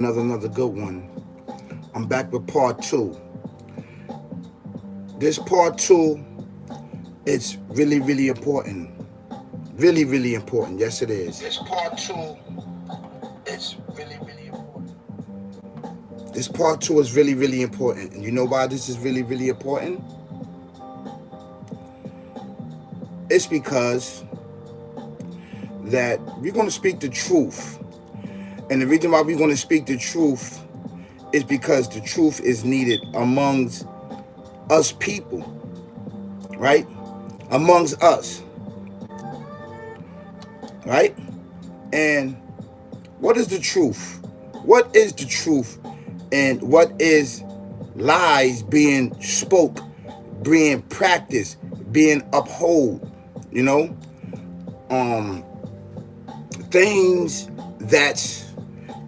Another good one. I'm back with part two. This part two is really important. Really important. Yes, it is. This part two is really important. This part two is really important. And you know why this is really important? It's because that we're going to speak the truth. And the reason why we're going to speak the truth is because the truth is needed amongst us people, right? Amongst us, right? And what is the truth? What is the truth? And what is lies being spoke, being practiced, being upheld, you know? Things that's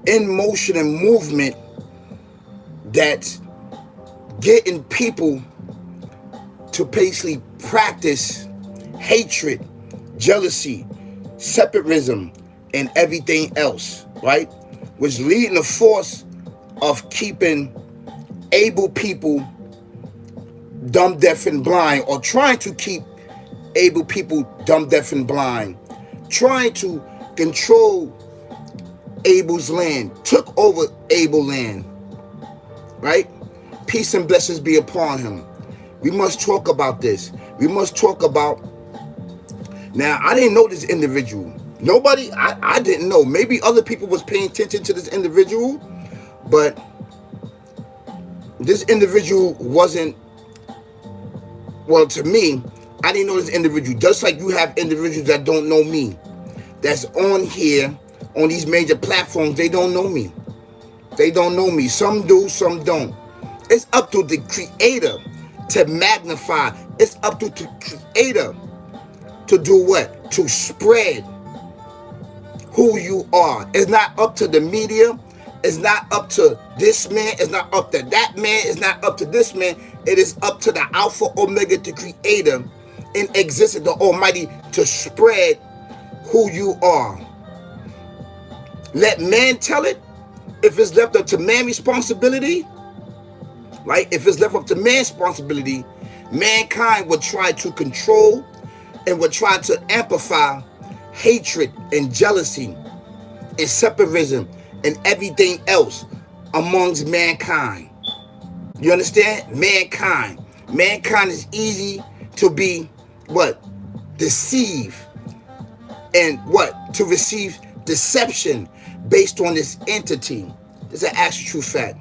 in motion and movement that's getting people to basically practice hatred, jealousy, separatism, and everything else, right? Which leading the force of keeping able people dumb, deaf, and blind, or trying to keep able people dumb, deaf, and blind, trying to control Abel's land, took over Abel's land, right? Peace and blessings be upon him. We must talk about this. We must talk about. Now, I didn't know this individual. Nobody, I didn't know. Maybe other people was paying attention to this individual, but this individual wasn't, well, to me, I didn't know this individual. Just like you have individuals that don't know me, that's on here, on these major platforms, they don't know me. They don't know me. Some do, some don't. It's up to the creator to magnify. It's up to the creator to do what? To spread who you are. It's not up to the media. It's not up to this man. It's not up to that man. It's not up to this man. It is up to the Alpha Omega, the creator in existence, the Almighty, to spread who you are. Let man tell it. If it's left up to man's responsibility, right? If it's left up to man's responsibility, mankind would try to control and would try to amplify hatred and jealousy and separatism and everything else amongst mankind. You understand? Mankind. Mankind is easy to be what? Deceive. And what? To receive deception based on this entity. It's an actual true fact.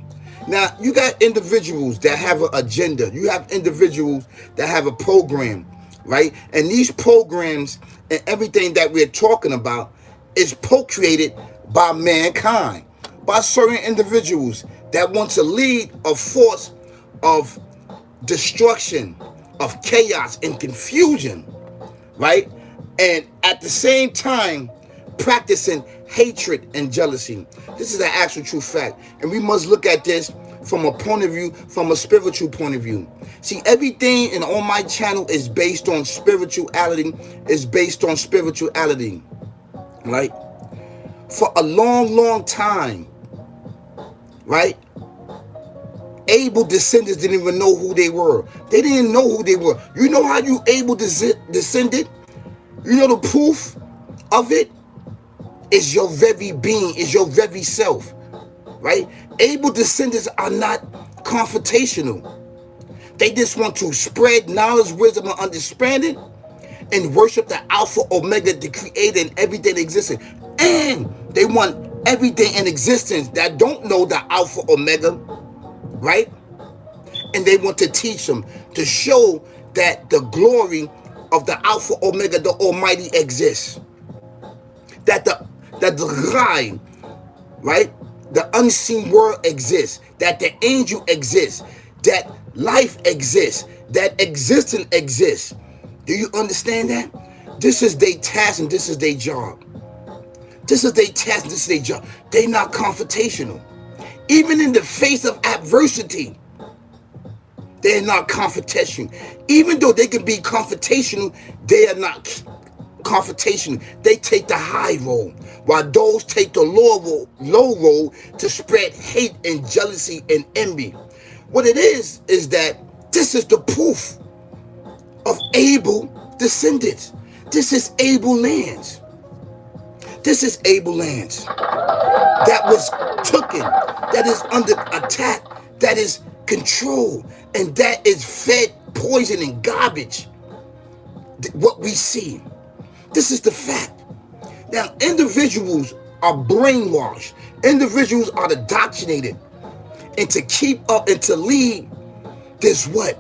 Now, you got individuals that have an agenda. You have individuals that have a program, right? And these programs and everything that we're talking about is procreated by mankind, by certain individuals that want to lead a force of destruction, of chaos and confusion, right? And at the same time, practicing hatred and jealousy. This is an actual true fact. And we must look at this from a point of view, from a spiritual point of view. See, everything in on my channel is based on spirituality, right? For a long time, right? Abel descendants didn't even know who they were. They didn't know who they were. You know how you Abel descended? You know the proof of it? Is your very being, is your very self, right? Abel descendants are not confrontational. They just want to spread knowledge, wisdom, and understanding and worship the Alpha, Omega, the creator and everything existing. And they want everything in existence that don't know the Alpha, Omega, right? And they want to teach them, to show that the glory of the Alpha, Omega, the Almighty exists. That the line, right? The unseen world exists, that the angel exists, that life exists, that existence exists. Do you understand that? This is their task and this is their job. This is their task and this is their job. They're not confrontational. Even in the face of adversity, they're not confrontational. Even though they can be confrontational, they are not confrontation. They take the high road, while those take the low road to spread hate and jealousy and envy. What it is that this is the proof of Abel descendants. This is Abel lands. This is Abel lands that was taken, that is under attack, that is controlled, and that is fed poison and garbage. What we see. This is the fact. Now, individuals are brainwashed. Individuals are indoctrinated. And to keep up and to lead this what?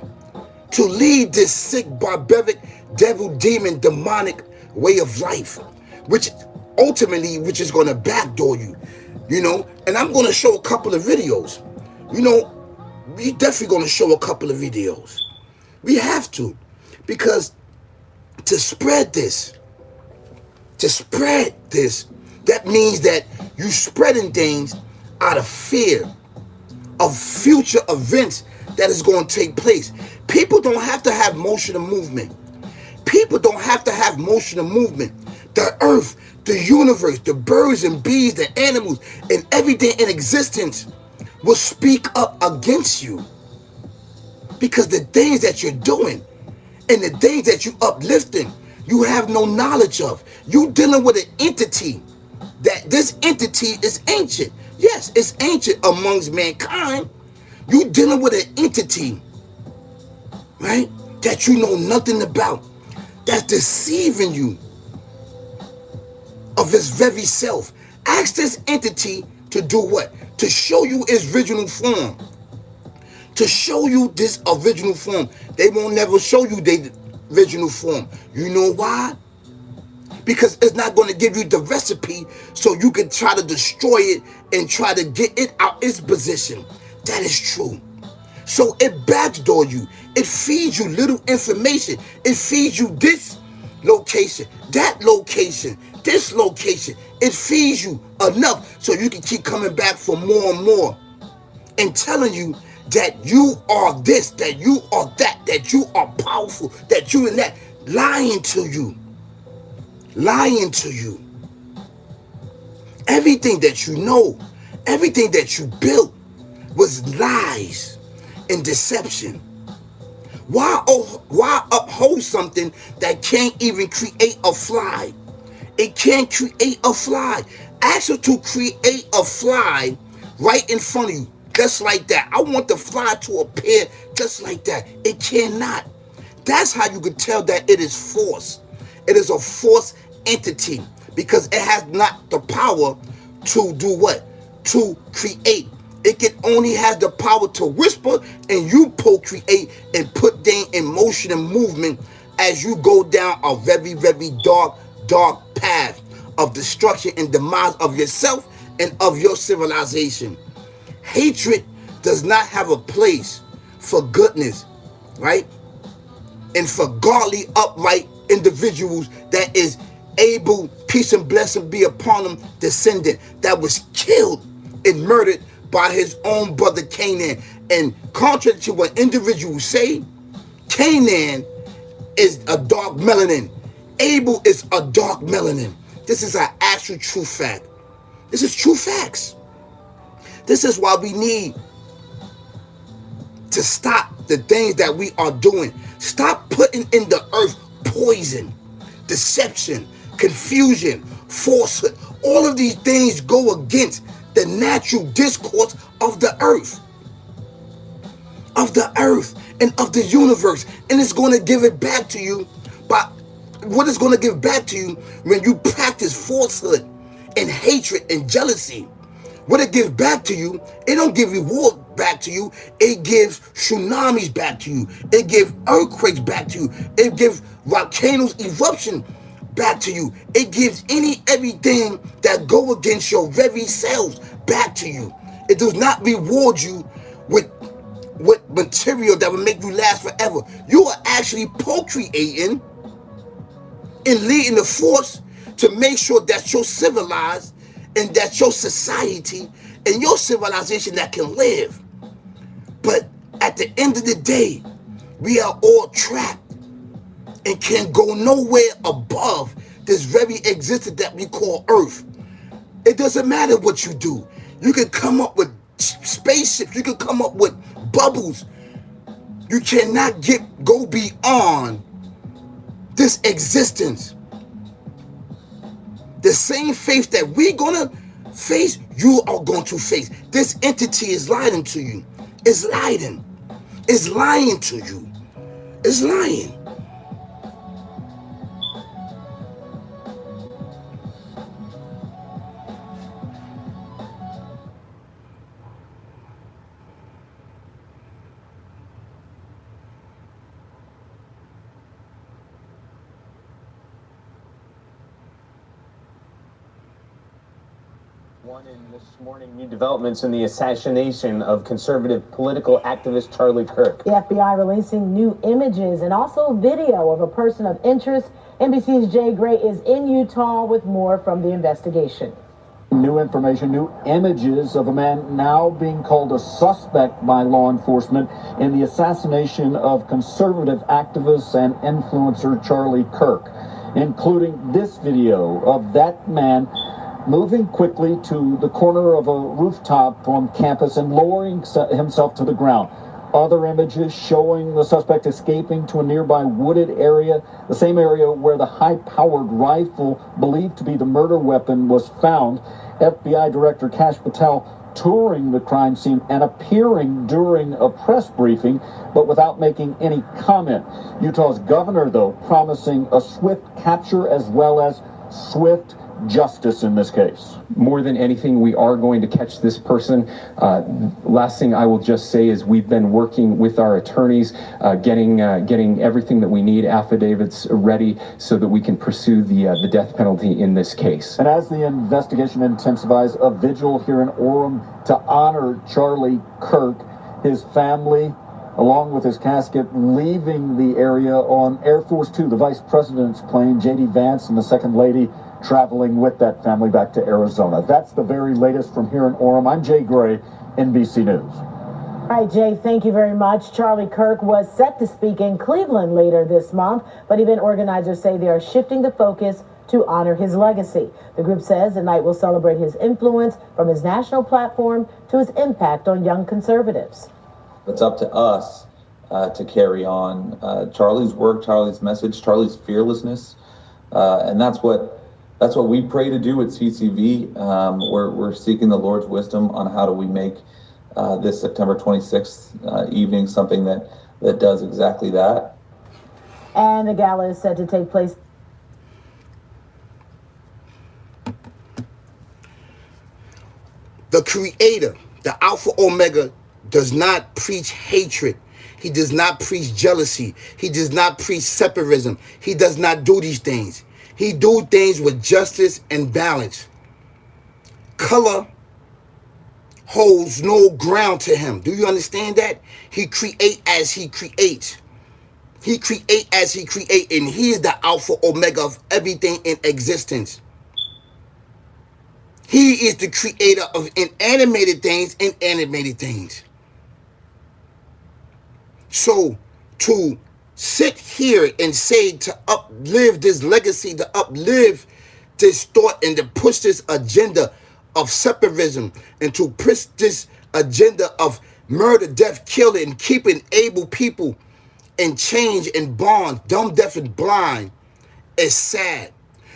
To lead this sick, barbaric, devil, demon, demonic way of life, which is going to backdoor you, and I'm going to show a couple of videos. We definitely going to show a couple of videos. We have to, because to spread this, that means that you spreading things out of fear of future events that is going to take place. People don't have to have motion and movement. People don't have to have motion and movement. The earth, the universe, the birds and bees, the animals, and everything in existence will speak up against you. Because the things that you're doing and the things that you uplifting, you have no knowledge of. You dealing with an entity, that this entity is ancient. Yes, it's ancient amongst mankind. You dealing with an entity, right, that you know nothing about, that's deceiving you of its very self. Ask this entity to do what? To show you its original form. To show you this original form. They won't never show you their original form. You know why? Because it's not going to give you the recipe so you can try to destroy it and try to get it out its position. That is true. So it backdoor you. It feeds you little information. It feeds you this location, that location, this location. It feeds you enough so you can keep coming back for more and more, and telling you that you are this, that you are that you are powerful, that you and that. Lying to you. Lying to you. Everything that you know, everything that you built was lies and deception. Why uphold something that can't even create a fly? It can't create a fly. Ask her to create a fly right in front of you, just like that. I want the fly to appear just like that. It cannot. That's how you could tell that it is force. It is a force entity, because it has not the power to do what? To create. It can only have the power to whisper, and you procreate and put things in motion and movement as you go down a very, very dark path of destruction and demise of yourself and of your civilization. Hatred does not have a place for goodness, right? And for godly, upright individuals that is Abel, peace and blessing be upon him, descendant that was killed and murdered by his own brother Canaan. And contrary to what individuals say, Canaan is a dark melanin. Abel is a dark melanin. This is an actual true fact. This is true facts. This is why we need to stop the things that we are doing. Stop putting in the earth poison, deception, confusion, falsehood. All of these things go against the natural discourse of the earth. Of the earth and of the universe. And it's going to give it back to you. But what it's going to give back to you when you practice falsehood and hatred and jealousy? What it gives back to you, it don't give reward back to you. It gives tsunamis back to you. It gives earthquakes back to you. It gives volcanoes eruption back to you. It gives everything that go against your very selves back to you. It does not reward you with material that will make you last forever. You are actually procreating and leading the force to make sure that you're civilized and that your society and your civilization that can live. But at the end of the day, we are all trapped and can go nowhere above this very existence that we call Earth. It doesn't matter what you do. You can come up with spaceships. You can come up with bubbles. You cannot go beyond this existence. The same faith that we're going to face, you are going to face. This entity is lying to you. It's lying. It's lying to you. It's lying. In this morning, new developments in the assassination of conservative political activist Charlie Kirk. The FBI releasing new images and also video of a person of interest. NBC's Jay Gray is in Utah with more from the investigation. New information, new images of a man now being called a suspect by law enforcement in the assassination of conservative activist and influencer Charlie Kirk, including this video of that man moving quickly to the corner of a rooftop on campus and lowering himself to the ground. Other images showing the suspect escaping to a nearby wooded area, the same area where the high-powered rifle believed to be the murder weapon was found. FBI Director Kash Patel touring the crime scene and appearing during a press briefing, but without making any comment. Utah's governor, though, promising a swift capture as well as swift justice in this case. More than anything, we are going to catch this person. Last thing I will just say is we've been working with our attorneys, getting everything that we need, affidavits ready, so that we can pursue the death penalty in this case. And as the investigation intensifies, a vigil here in Orem to honor Charlie Kirk, his family, along with his casket, leaving the area on Air Force Two, the vice president's plane, J.D. Vance and the second lady traveling with that family back to Arizona. That's the very latest from here in Orem. I'm Jay Gray, NBC News. All right, Jay, thank you very much. Charlie Kirk was set to speak in Cleveland later this month, but event organizers say they are shifting the focus to honor his legacy. The group says the night will celebrate his influence from his national platform to his impact on young conservatives. It's up to us to carry on Charlie's work, Charlie's message, Charlie's fearlessness, and that's what we pray to do at CCV. We're seeking the Lord's wisdom on how do we make this September 26th evening something that does exactly that. And the gala is set to take place. The Creator, the Alpha Omega, does not preach hatred. He does not preach jealousy. He does not preach separatism. He does not do these things. He do things with justice and balance. Color holds no ground to him. Do you understand that? He create as he creates. He create as he create, and he is the Alpha Omega of everything in existence. He is the creator of inanimated things and animated things. So to sit here and say to uplive this legacy, to uplive this thought, and to push this agenda of separatism, and to push this agenda of murder, death, killing, and keeping able people in chains and bonds, dumb, deaf, and blind, is sad.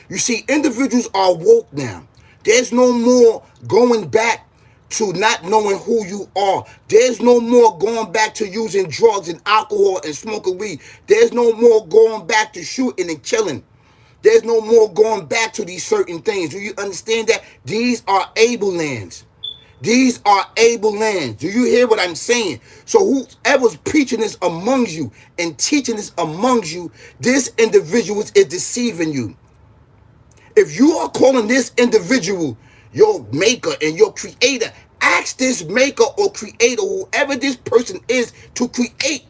You see, individuals are woke now. There's no more going back to not knowing who you are. There's no more going back to using drugs and alcohol and smoking weed. There's no more going back to shooting and killing. There's no more going back to these certain things. Do you understand that? These are able lands. These are able lands. Do you hear what I'm saying? So whoever's preaching this among you and teaching this among you, this individual is deceiving you. If you are calling this individual your maker and your creator, ask this maker or creator, whoever this person is, to create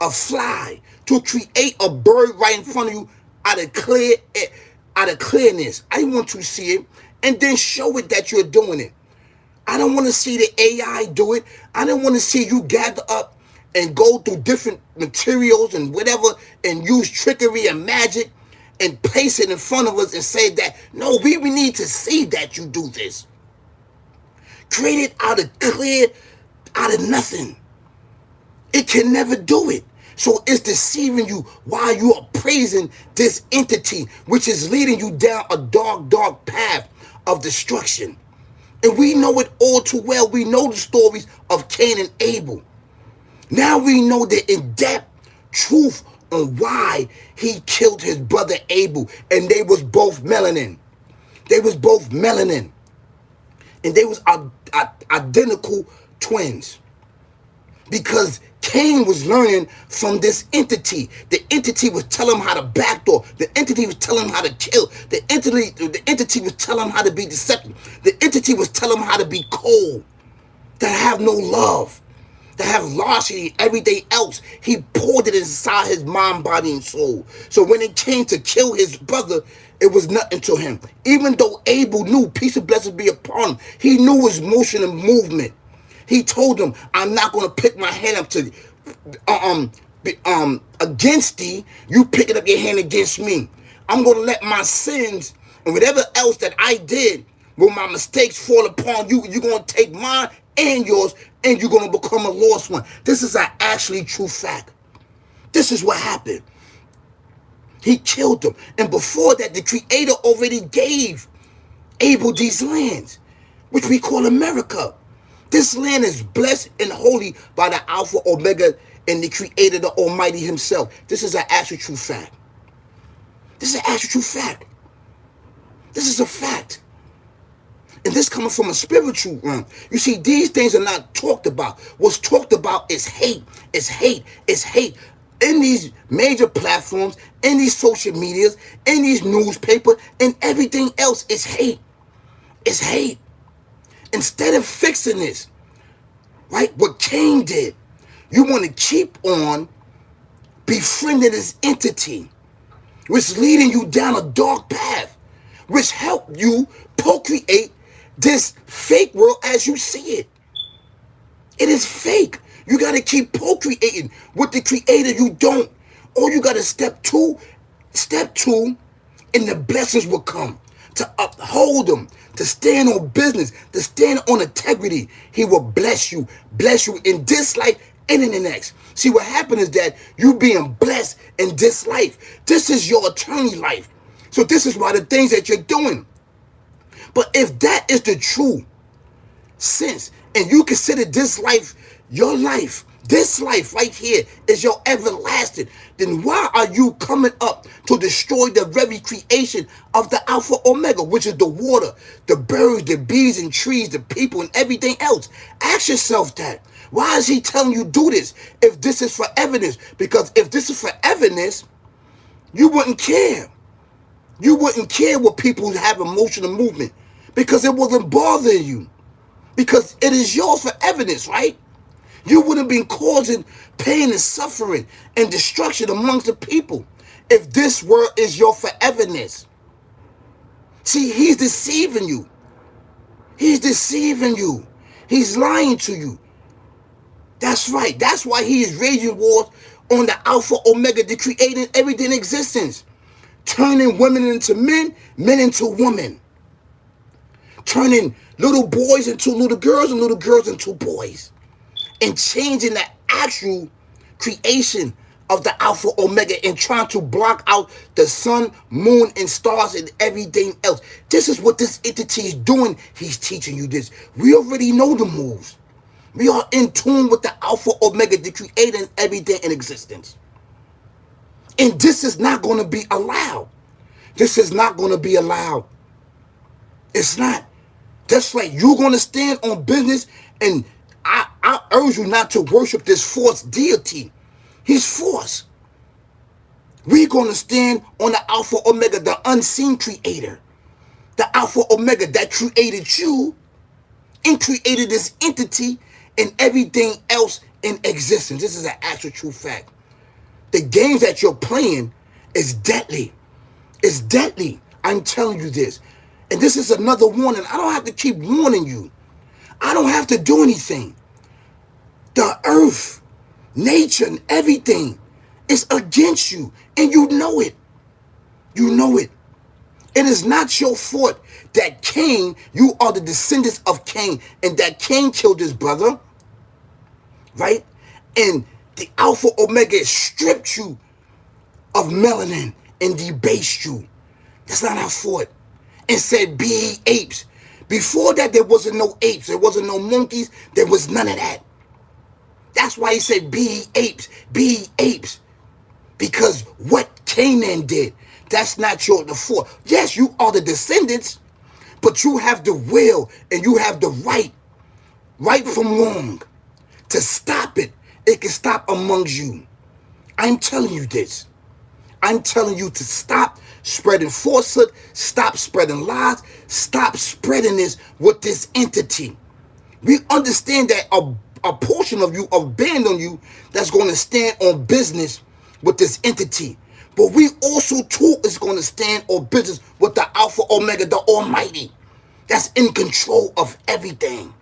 a fly, to create a bird right in front of you out of clearness. I want to see it and then show it that you're doing it. I don't want to see the AI do it. I don't want to see you gather up and go through different materials and whatever and use trickery and magic and place it in front of us and say that, no, we need to see that you do this. Create it out of nothing. It can never do it. So it's deceiving you while you are praising this entity, which is leading you down a dark, dark path of destruction. And we know it all too well. We know the stories of Cain and Abel. Now we know the in-depth truth on why he killed his brother Abel. And they was both melanin. They was both melanin. And they was identical twins. Because Cain was learning from this entity. The entity was telling him how to backdoor. The entity was telling him how to kill. The entity was telling him how to be deceptive. The entity was telling him how to be cold, to have no love, to have larceny and everything else. He poured it inside his mind, body, and soul. So when it came to kill his brother, it was nothing to him. Even though Abel knew, peace and blessings be upon him, he knew his motion and movement. He told him, I'm not going to pick my hand up to against thee. You picking up your hand against me. I'm going to let my sins and whatever else that I did, when my mistakes fall upon you, you're going to take mine and yours, and you're going to become a lost one. This is an actually true fact. This is what happened. He killed him. And before that, the Creator already gave Abel these lands, which we call America. This land is blessed and holy by the Alpha, Omega, and the Creator, the Almighty himself. This is an actual true fact. This is an actual true fact. This is a fact. And this coming from a spiritual realm. You see, these things are not talked about. What's talked about is hate. It's hate. It's hate. In these major platforms, in these social medias, in these newspapers, and everything else, it's hate. It's hate. Instead of fixing this, right, what Cain did, you want to keep on befriending this entity, which leading you down a dark path, which help you procreate this fake world as you see it. It is fake. You got to keep procreating with the Creator. You don't. Or you got to step two, and the blessings will come to uphold them, to stand on business, to stand on integrity. He will bless you in this life and in the next. See, what happened is that you being blessed in this life. This is your eternal life. So this is why the things that you're doing. But if that is the true sense, and you consider this life your life, this life right here is your everlasting, then why are you coming up to destroy the very creation of the Alpha Omega, which is the water, the birds, the bees and trees, the people and everything else? Ask yourself that. Why is he telling you do this if this is for evidence? Because if this is for evidence, you wouldn't care. You wouldn't care what people have emotional movement because it wasn't bothering you. Because it is yours for evidence, right? You wouldn't be causing pain and suffering and destruction amongst the people if this word is your foreverness. See, he's deceiving you. He's deceiving you. He's lying to you. That's right. That's why he is raging wars on the Alpha Omega, the creating everything in existence. Turning women into men, men into women. Turning little boys into little girls and little girls into boys. And changing the actual creation of the Alpha Omega and trying to block out the sun, moon, and stars and everything else. This is what this entity is doing. He's teaching you this. We already know the moves. We are in tune with the Alpha Omega, the creator and everything in existence. And this is not going to be allowed. This is not going to be allowed. It's not. That's right. You're going to stand on business, and I urge you not to worship this false deity. He's false. We're going to stand on the Alpha Omega, the unseen creator. The Alpha Omega that created you and created this entity and everything else in existence. This is an actual true fact. The games that you're playing is deadly. It's deadly. I'm telling you this. And this is another warning. I don't have to keep warning you. I don't have to do anything. The earth, nature, and everything is against you. And you know it. You know it. It is not your fault that Cain, you are the descendants of Cain, and that Cain killed his brother, right? And the Alpha Omega stripped you of melanin and debased you. That's not our fault. And said, be ye apes. Before that, there wasn't no apes. There wasn't no monkeys. There was none of that. That's why he said, be ye apes. Be ye apes. Because what Canaan did, that's not your the fault. Yes, you are the descendants, but you have the will and you have the right from wrong, to stop it. It can stop amongst you. I'm telling you this. I'm telling you to stop spreading falsehood, stop spreading lies, stop spreading this with this entity. We understand that a portion of you, a band on you, that's going to stand on business with this entity. But we also too is going to stand on business with the Alpha Omega, the Almighty, that's in control of everything.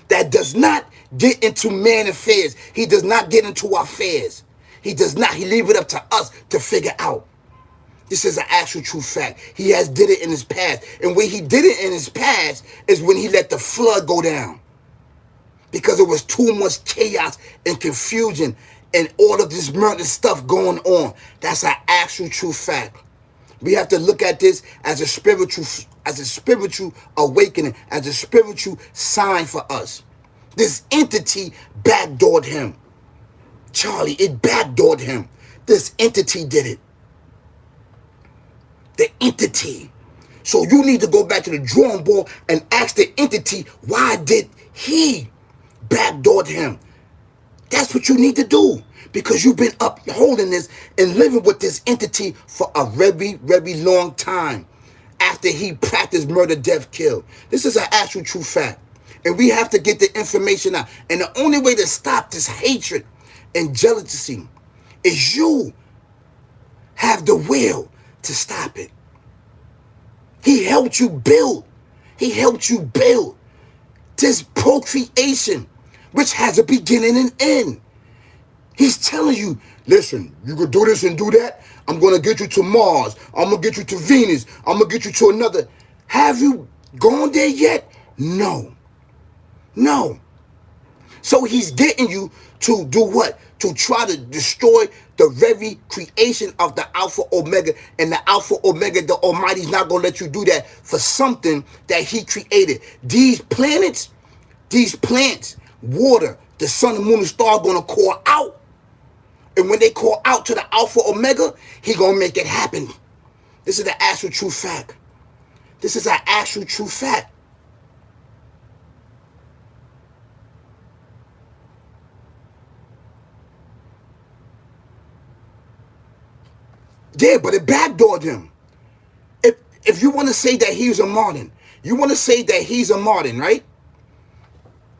That does not get into man affairs. He does not get into our affairs. He does not. He leave it up to us to figure out. This is an actual true fact. He has did it in his past. And when he did it in his past is when he let the flood go down. Because there was too much chaos and confusion and all of this murder stuff going on. That's an actual true fact. We have to look at this as a spiritual awakening, as a spiritual sign for us. This entity backdoored him. Charlie, it backdoored him. This entity did it. The entity. So you need to go back to the drawing board and ask the entity, why did he backdoored him? That's what you need to do. Because you've been upholding this and living with this entity for a very, very long time after he practiced murder, death, kill. This is an actual true fact. And we have to get the information out. And the only way to stop this hatred and jealousy is you have the will to stop it. He helped you build. He helped you build this procreation, which has a beginning and end. He's telling you, listen, you can do this and do that. I'm going to get you to Mars. I'm going to get you to Venus. I'm going to get you to another. Have you gone there yet? No. No. So he's getting you to do what? To try to destroy the very creation of the Alpha Omega. And the Alpha Omega, the Almighty's not going to let you do that for something that he created. These planets, these plants, water, the sun, the moon, and star are going to call out. And when they call out to the Alpha Omega, he going to make it happen. This is the actual true fact. This is an actual true fact. Yeah, but it backdoored him. If you want to say that he's a Martin, you want to say that he's a Martin, right?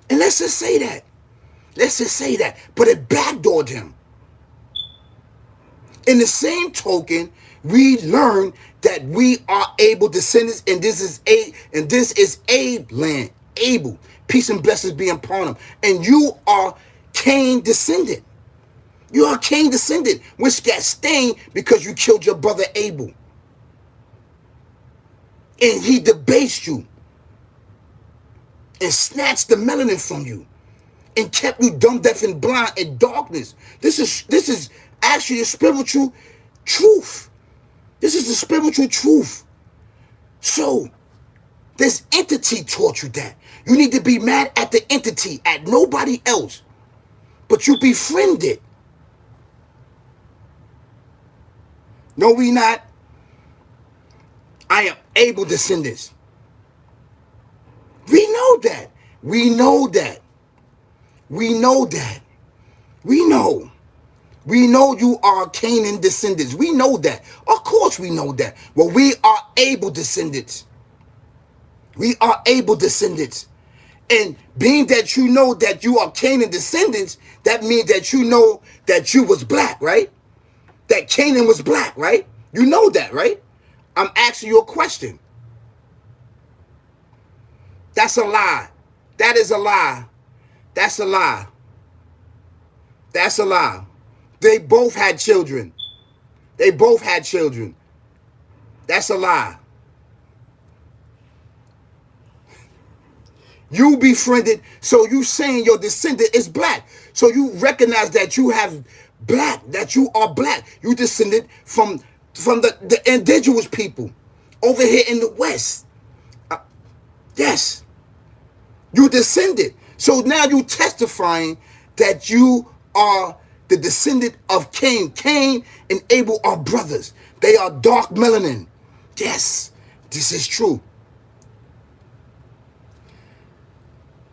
And let's just say that. Let's just say that. But it backdoored him. In the same token, we learn that we are Abel descendants, and this is Abe land. Abel. Peace and blessings be upon him. And you are Cain descendant. You are Cain descendant, which got stained because you killed your brother Abel. And he debased you. And snatched the melanin from you. And kept you dumb, deaf, and blind in darkness. This is actually a spiritual truth. This is the spiritual truth. So, this entity taught you that. You need to be mad at the entity, at nobody else. But you befriend it. No, we not. I am Abel descendants. We know that. We know that. We know that. We know. We know you are Canaan descendants. We know that. Of course we know that. Well, we are Abel descendants. We are Abel descendants. And being that you know that you are Canaan descendants, that means that you know that you was black, right? That Canaan was black, right? You know that, right? I'm asking you a question. That's a lie. That is a lie. That's a lie. That's a lie. They both had children. They both had children. That's a lie. You befriended, so you saying your descendant is black. So you recognize that you have black, that you are black. You descended from the indigenous people over here in the West. Yes. You descended. So now you testifying that you are the descendant of Cain. Cain and Abel are brothers. They are dark melanin. Yes, this is true.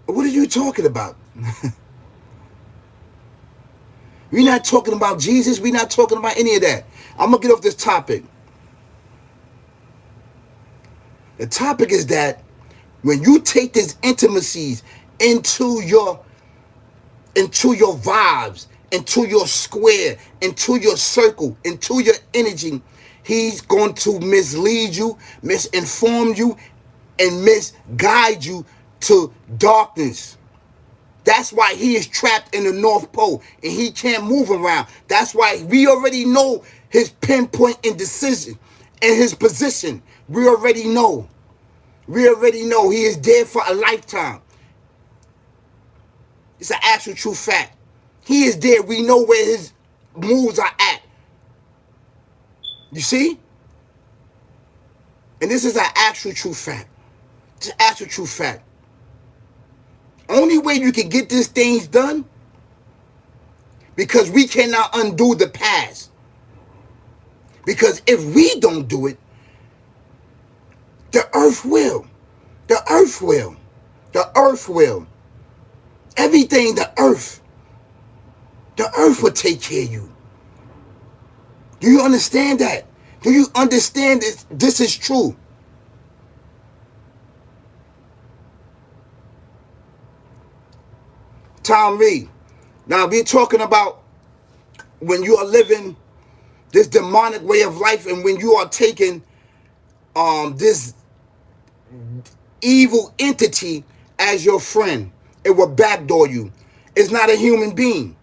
What are you talking about? We're not talking about Jesus. We're not talking about any of that. I'm going to get off this topic. The topic is that when you take these intimacies into your vibes, into your square, into your circle, into your energy, he's going to mislead you, misinform you, and misguide you to darkness. That's why he is trapped in the North Pole and he can't move around. That's why we already know his pinpoint indecision and his position. We already know. We already know he is dead for a lifetime. It's an actual true fact. He is dead. We know where his moves are at. You see? And this is an actual true fact. It's an actual true fact. Only way you can get these things done, because we cannot undo the past. Because if we don't do it, the earth will. The earth will. The earth will. Everything, the earth will take care of you. Do you understand that? Do you understand that this is true? Tom Reed. Now we're talking about when you are living this demonic way of life, and when you are taking this evil entity as your friend, it will backdoor you. It's not a human being.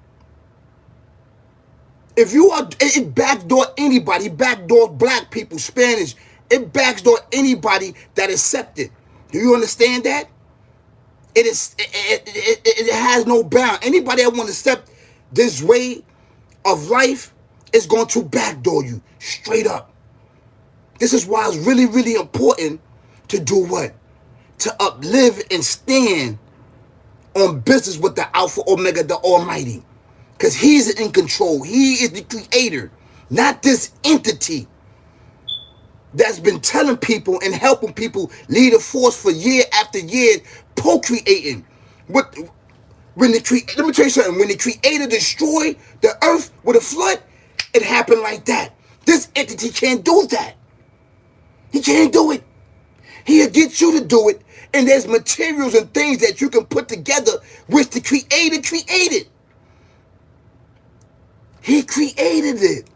If you are, it backdoor anybody, backdoor black people, Spanish, it backdoor anybody that accepts it. Do you understand that? It has no bound. Anybody that want to accept this way of life is going to backdoor you straight up. This is why it's really, really important to do what? To uplive and stand on business with the Alpha Omega, the Almighty. Because he's in control. He is the creator, not this entity that's been telling people and helping people lead a force for year after year, procreating. Let me tell you something. When the creator destroyed the earth with a flood, it happened like that. This entity can't do that. He can't do it. He'll get you to do it. And there's materials and things that you can put together which the creator created. He created it.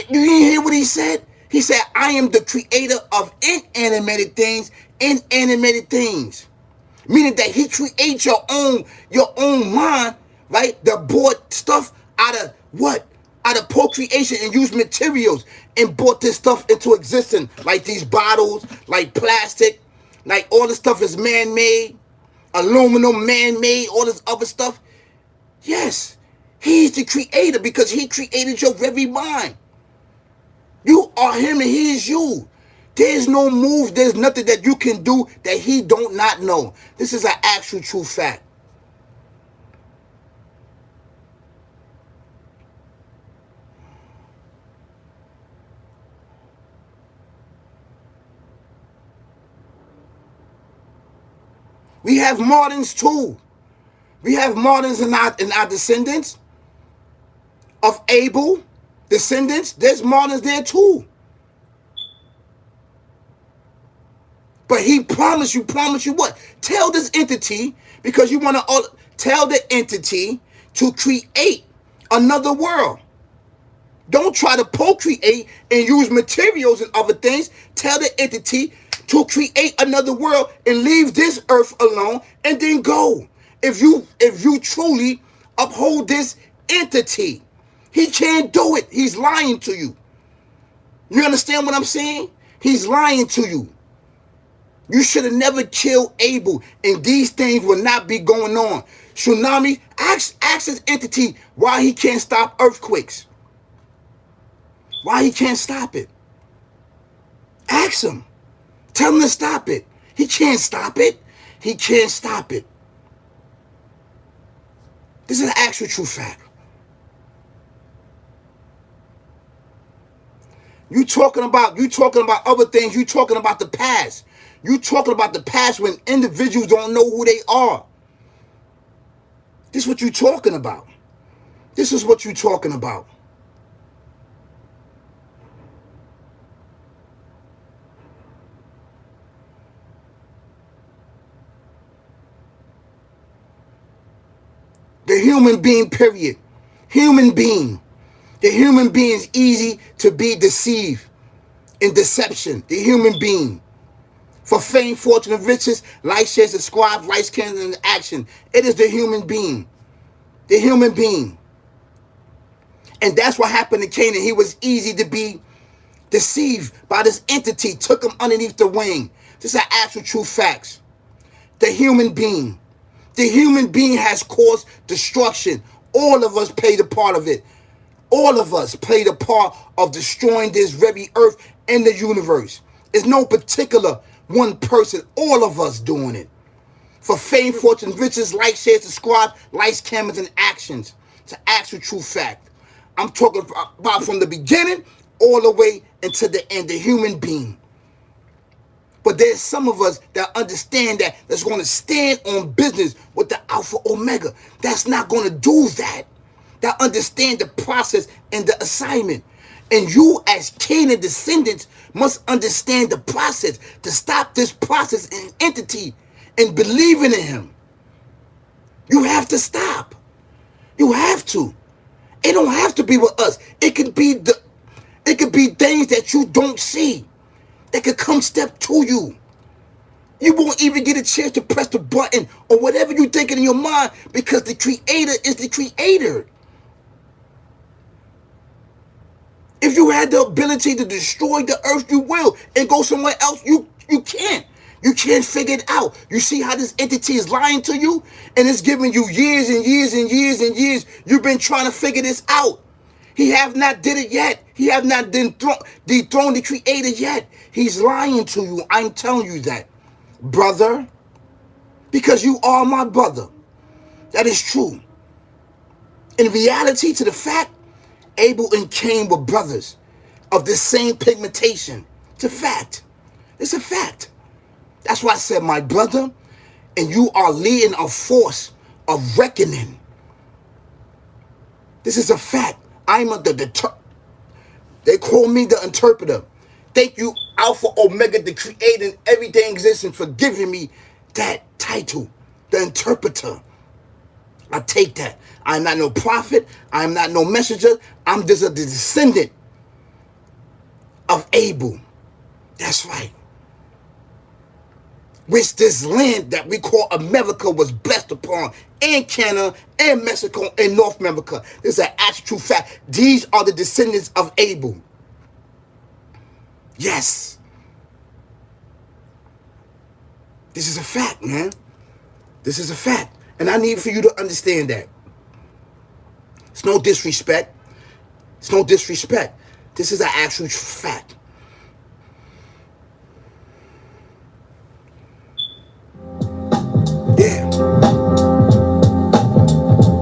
You didn't hear what he said? He said, I am the creator of inanimated things, Meaning that he creates your own mind, right? That brought stuff out of what? Out of procreation, and used materials and brought this stuff into existence. Like these bottles, like plastic, like all this stuff is man-made, aluminum man-made, all this other stuff. Yes, he's the creator because he created your very mind. You are him and he is you. There's no move, there's nothing that you can do that he don't not know. This is an actual true fact. We have moderns too. We have moderns in our descendants of Abel, descendants. There's moderns there too. But he promised you what? Tell this entity, because you want to tell the entity to create another world. Don't try to procreate and use materials and other things. Tell the entity to create another world and leave this earth alone and then go. If you truly uphold this entity, he can't do it. He's lying to you. You understand what I'm saying? He's lying to you. You should have never killed Abel, and these things will not be going on. Tsunami, ask this entity why he can't stop earthquakes. Why he can't stop it. Ask him. Tell him to stop it. He can't stop it. He can't stop it. This is an actual true fact. You talking about other things. You talking about the past. You talking about the past when individuals don't know who they are. This is what you talking about. This is what you talking about. The human being, period. Human being. The human being is easy to be deceived in deception. The human being. For fame, fortune, and riches, like, shares, subscribe, likes, cancel, and action. It is the human being. The human being. And that's what happened to Cain. He was easy to be deceived by this entity. Took him underneath the wing. This is actual true facts. The human being. The human being has caused destruction. All of us played a part of it. All of us played a part of destroying this very earth and the universe. It's no particular one person. All of us doing it. For fame, fortune, riches, like, share, subscribe, likes, cameras, and actions. It's an actual true fact. I'm talking about from the beginning all the way into the end. The human being. But there's some of us that understand that's going to stand on business with the Alpha Omega. That's not going to do that. That understand the process and the assignment. And you as Cain and descendants must understand the process to stop this process and entity and believing in him. You have to stop. You have to. It don't have to be with us. It could be things that you don't see. That could come step to you. You won't even get a chance to press the button or whatever you're thinking in your mind because the creator is the creator. If you had the ability to destroy the earth, you will. And go somewhere else, you can't. You can't figure it out. You see how this entity is lying to you? And it's giving you years and years and years and years. You've been trying to figure this out. He have not did it yet. He have not dethroned the creator yet. He's lying to you. I'm telling you that, brother, because you are my brother. That is true. In reality, to the fact, Abel and Cain were brothers of the same pigmentation. It's a fact. It's a fact. That's why I said, my brother, and you are leading a force of reckoning. This is a fact. I'm they call me the interpreter. Thank you, Alpha Omega, the creator and everything existing, for giving me that title, the interpreter. I take that. I'm not no prophet. I'm not no messenger. I'm just a descendant of Abel. That's right. Which this land that we call America was blessed upon, and Canada, and Mexico, and North America. This is an actual true fact. These are the descendants of Abel. Yes. This is a fact, man. This is a fact. And I need for you to understand that. It's no disrespect. It's no disrespect. This is an actual fact. Yeah.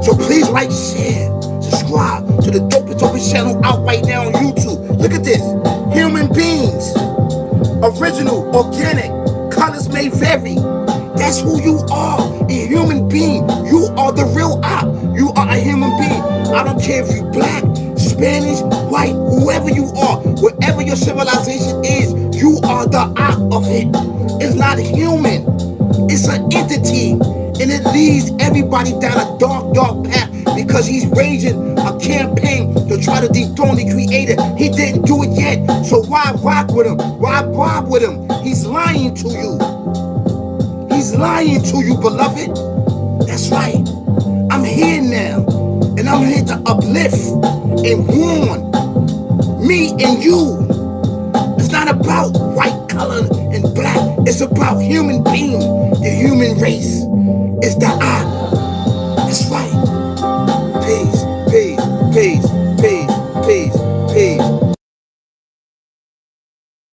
So please like, share, subscribe to the dopest channel out right now on YouTube. Look at this. Human beings. Original, organic, colors may vary. That's who you are. A human being. You are the real op. You are a human being. I don't care if you're black, Spanish, white, whoever you are, wherever your civilization is, you are the op of it. It's not human. It's an entity, and it leads everybody down a dark, dark path because he's raging a campaign to try to dethrone the creator. He didn't do it yet, so why rock with him? Why rob with him? He's lying to you. He's lying to you, beloved. That's right. I'm here now, and I'm here to uplift and warn me and you not about white color and black. It's about human being, the human race. It's the I. That's right. Peace, peace, peace, peace, peace, peace.